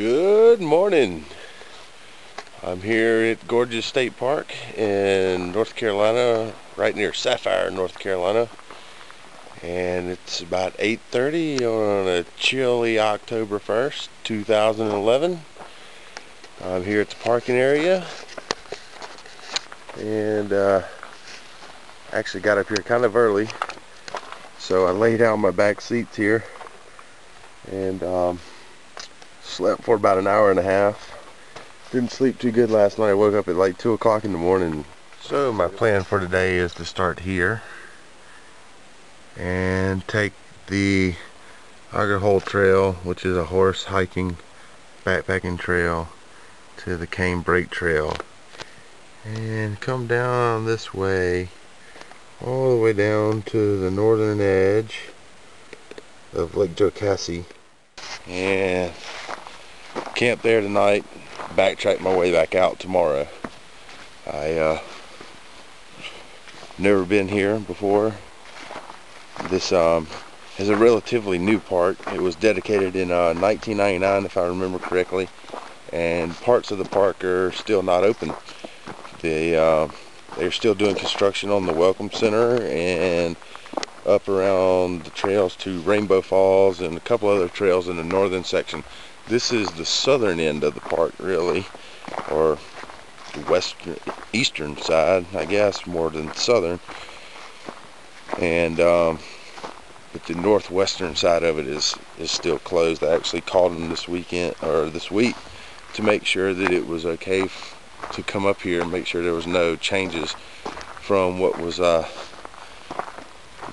Good morning. I'm here at Gorges State Park in North Carolina, right near Sapphire, North Carolina. And it's about 8:30 on a chilly October 1st, 2011. I'm here at the parking area. And actually got up here kind of early. So I laid out my back seats here. And slept for about an hour and a half. Didn't sleep too good last night. I woke up at like 2 o'clock in the morning. So my plan for today is to start here and take the Auger Hole Trail, which is a horse hiking backpacking trail, to the Cane Break Trail, and come down this way all the way down to the northern edge of Lake Jocassee and camp there tonight, backtrack my way back out tomorrow. I never been here before. This is a relatively new park. It was dedicated in 1999 if I remember correctly, and parts of the park are still not open. They're still doing construction on the Welcome Center and up around the trails to Rainbow Falls and a couple other trails in the northern section. This is the southern end of the park, really, or the eastern side, I guess, more than southern. And but the northwestern side of it is still closed. I actually called them this week to make sure that it was okay to come up here and make sure there was no changes from what was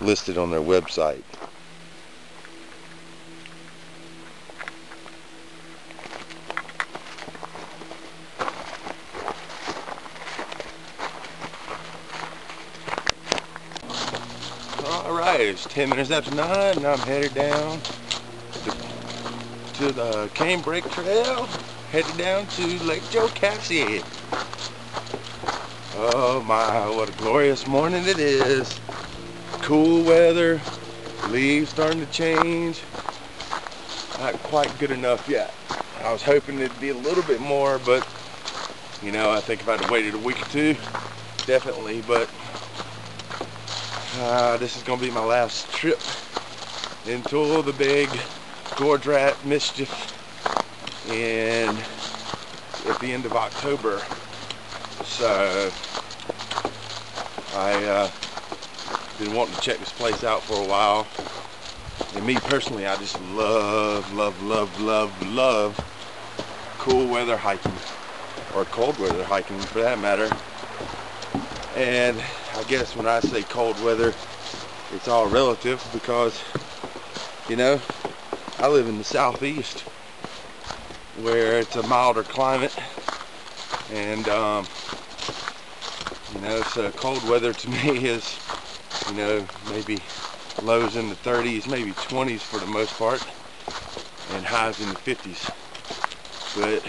listed on their website. Alright, it's 10 minutes after 9 and I'm headed down to the Cane Break Trail, headed down to Lake Jocassee. Oh my, what a glorious morning it is. Cool weather, leaves starting to change. Not quite good enough yet. I was hoping it'd be a little bit more, but you know, I think if I'd waited a week or two, definitely, but this is going to be my last trip into the big gorge rat mischief and at the end of October. So I been wanting to check this place out for a while, and me personally, I just love cool weather hiking, or cold weather hiking for that matter. And I guess when I say cold weather, it's all relative, because you know, I live in the southeast where it's a milder climate, and you know, so cold weather to me is, you know, maybe lows in the 30s, maybe 20s for the most part, and highs in the 50s. But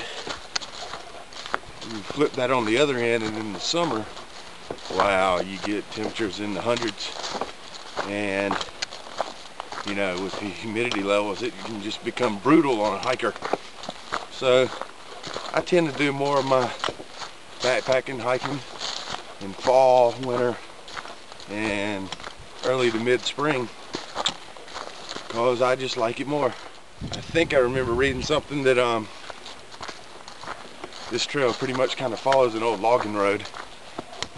you flip that on the other end, and in the summer, wow, you get temperatures in the hundreds, and you know, with the humidity levels, it can just become brutal on a hiker. So I tend to do more of my backpacking, hiking in fall, winter, and early to mid-spring, because I just like it more. I think I remember reading something that this trail pretty much kind of follows an old logging road,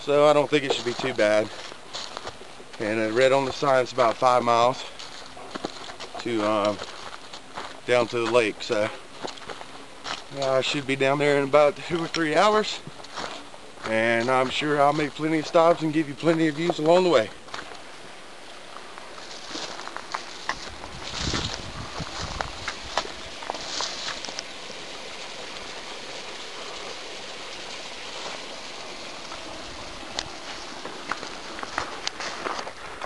so I don't think it should be too bad. And I read on the sign it's about 5 miles to down to the lake, so I should be down there in about 2 or 3 hours, and I'm sure I'll make plenty of stops and give you plenty of views along the way.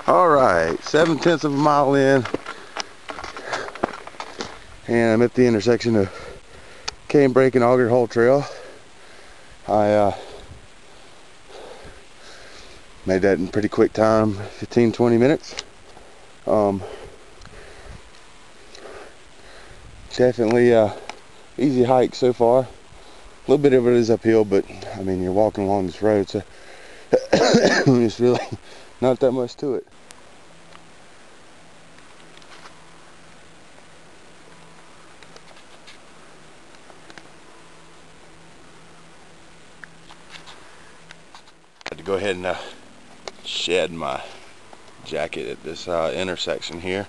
Alright, 7/10 of a mile in, and I'm at the intersection of Cane Break and Auger Hole Trail. I made that in pretty quick time, 15-20 minutes. Definitely easy hike so far. A little bit of it is uphill, but I mean, you're walking along this road, so it's really not that much to it. I had to go ahead and shed my jacket at this intersection here.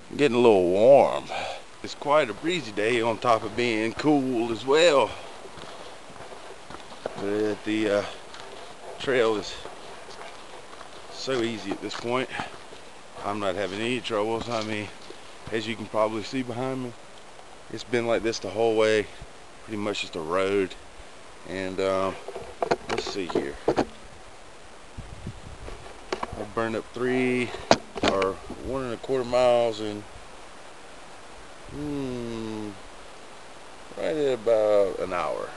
I'm getting a little warm. It's quite a breezy day on top of being cool as well. But the trail is so easy at this point. I'm not having any troubles. I mean, as you can probably see behind me, it's been like this the whole way. Pretty much just a road. And let's see here. I burned up 1 1/4 miles in right at about an hour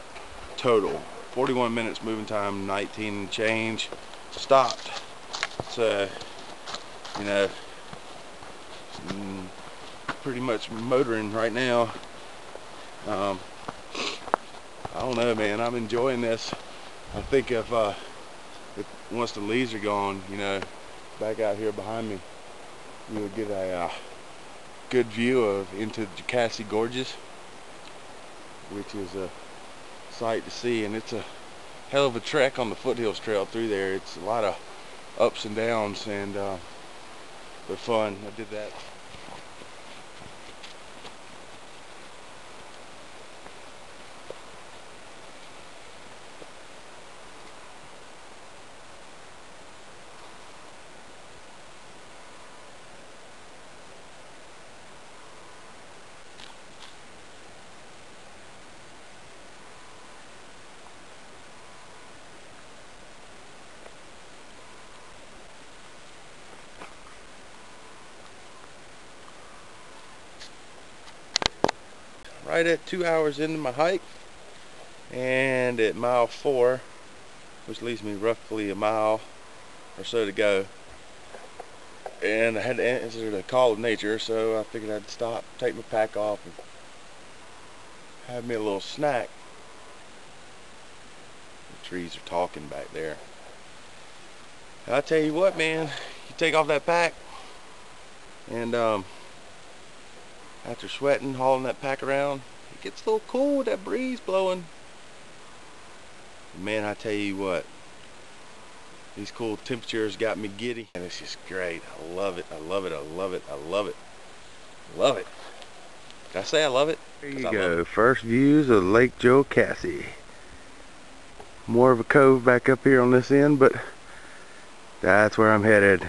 total. 41 minutes moving time, 19 and change. Stopped. So, you know, pretty much motoring right now. I don't know, man. I'm enjoying this. I think if once the leaves are gone, you know, back out here behind me, you'll get a good view of into the Gorges, which is a sight to see, and it's a hell of a trek on the Foothills Trail through there. It's a lot of ups and downs, and but fun. I did that. Right at 2 hours into my hike, and at mile 4, which leaves me roughly a mile or so to go, and I had to answer the call of nature, so I figured I'd stop, take my pack off, and have me a little snack. The trees are talking back there. And I tell you what, man, you take off that pack, and after sweating, hauling that pack around, it gets a little cool with that breeze blowing. Man, I tell you what, these cool temperatures got me giddy, and it's just great. I love it. I love it. I love it. I love it. Love it. Did I say I love it? There you go. First views of Lake Jocassee. More of a cove back up here on this end, but that's where I'm headed.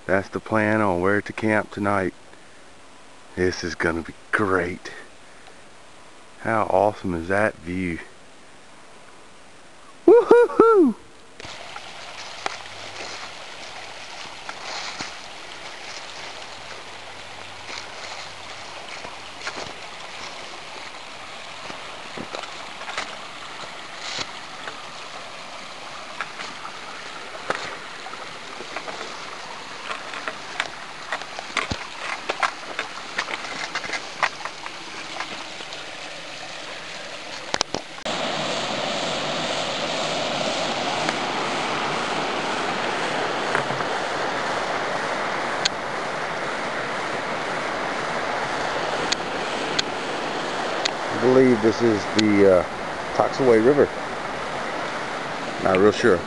That's the plan on where to camp tonight. This is gonna be great. How awesome is that view? Woohoo! I believe this is the Toxaway River. Not real sure.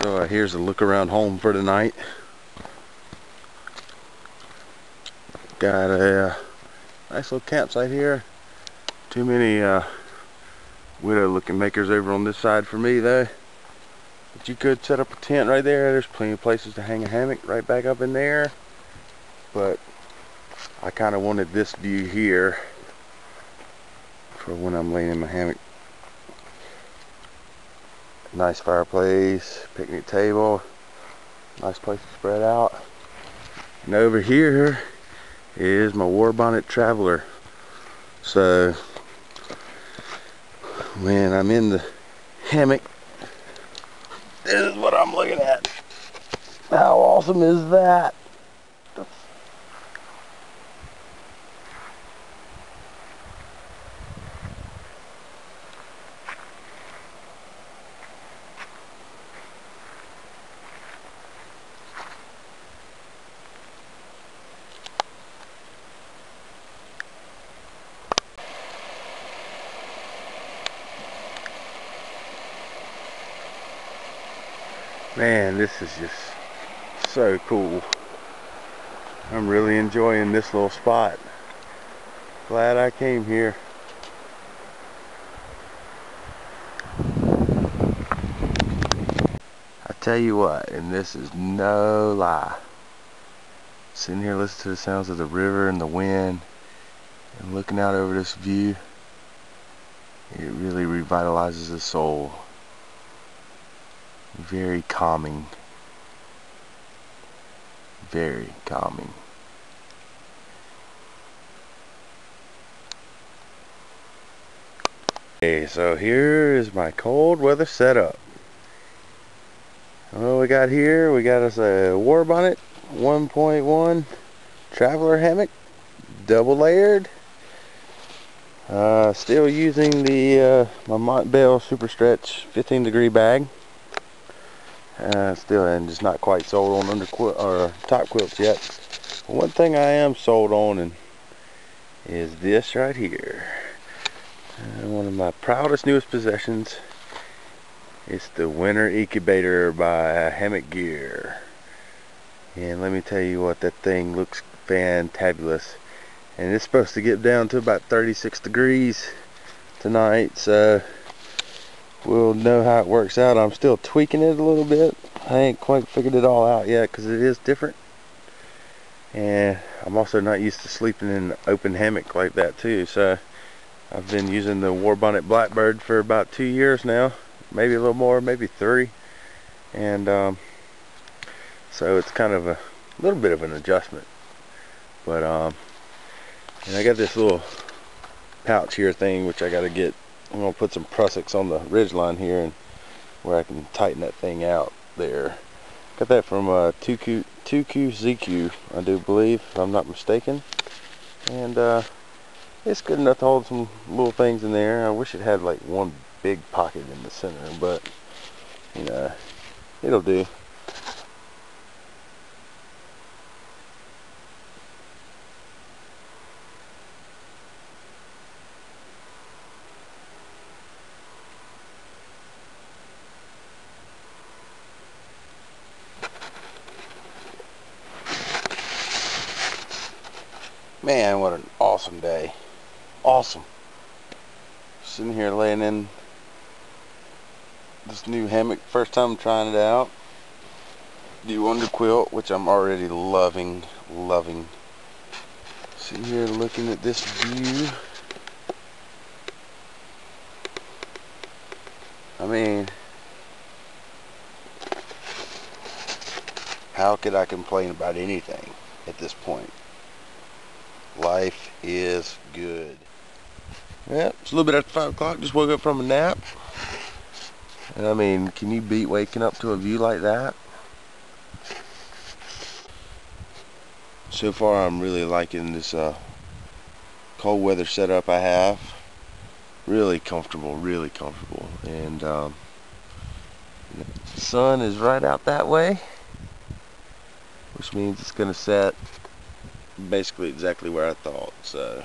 So here's a look around home for tonight. Got a nice little campsite here. Too many widow looking makers over on this side for me though. But you could set up a tent right there. There's plenty of places to hang a hammock right back up in there. But I kind of wanted this view here for when I'm laying in my hammock. Nice fireplace, picnic table. Nice place to spread out. And over here is my war bonnet traveler. So when I'm in the hammock, this is what I'm looking at. How awesome is that? Man, this is just so cool. I'm really enjoying this little spot. Glad I came here. I tell you what, and this is no lie. Sitting here listening to the sounds of the river and the wind and looking out over this view, it really revitalizes the soul. Very calming. Very calming. Okay, so here is my cold weather setup. What we got here? We got us a war bonnet 1.1 traveler hammock, double layered. Still using the my Montbell Super Stretch 15-degree bag. Still, and just not quite sold on under quilt or top quilts yet. One thing I am sold on is this right here. One of my proudest newest possessions. It's the Winter Incubator by Hammock Gear. And let me tell you what, that thing looks fantabulous. And it's supposed to get down to about 36 degrees tonight, so we'll know how it works out. I'm still tweaking it a little bit. I ain't quite figured it all out yet because it is different. And I'm also not used to sleeping in an open hammock like that too. So I've been using the War Bonnet Blackbird for about 2 years now. Maybe a little more, maybe 3. And so it's kind of a little bit of an adjustment. But and I got this little pouch here thing which I got to get. I'm going to put some prussics on the ridge line here and where I can tighten that thing out there. Got that from 2QZQ, I do believe, if I'm not mistaken. And it's good enough to hold some little things in there. I wish it had like one big pocket in the center, but you know, it'll do. Man, what an awesome day. Awesome. Sitting here laying in this new hammock. First time trying it out. Do under quilt, which I'm already loving. Sitting here looking at this view. I mean, how could I complain about anything at this point? Life is good. Yeah, it's a little bit after 5 o'clock. Just woke up from a nap. And I mean, can you beat waking up to a view like that? So far, I'm really liking this cold weather setup I have. Really comfortable, and the sun is right out that way, which means it's gonna set basically exactly where I thought. So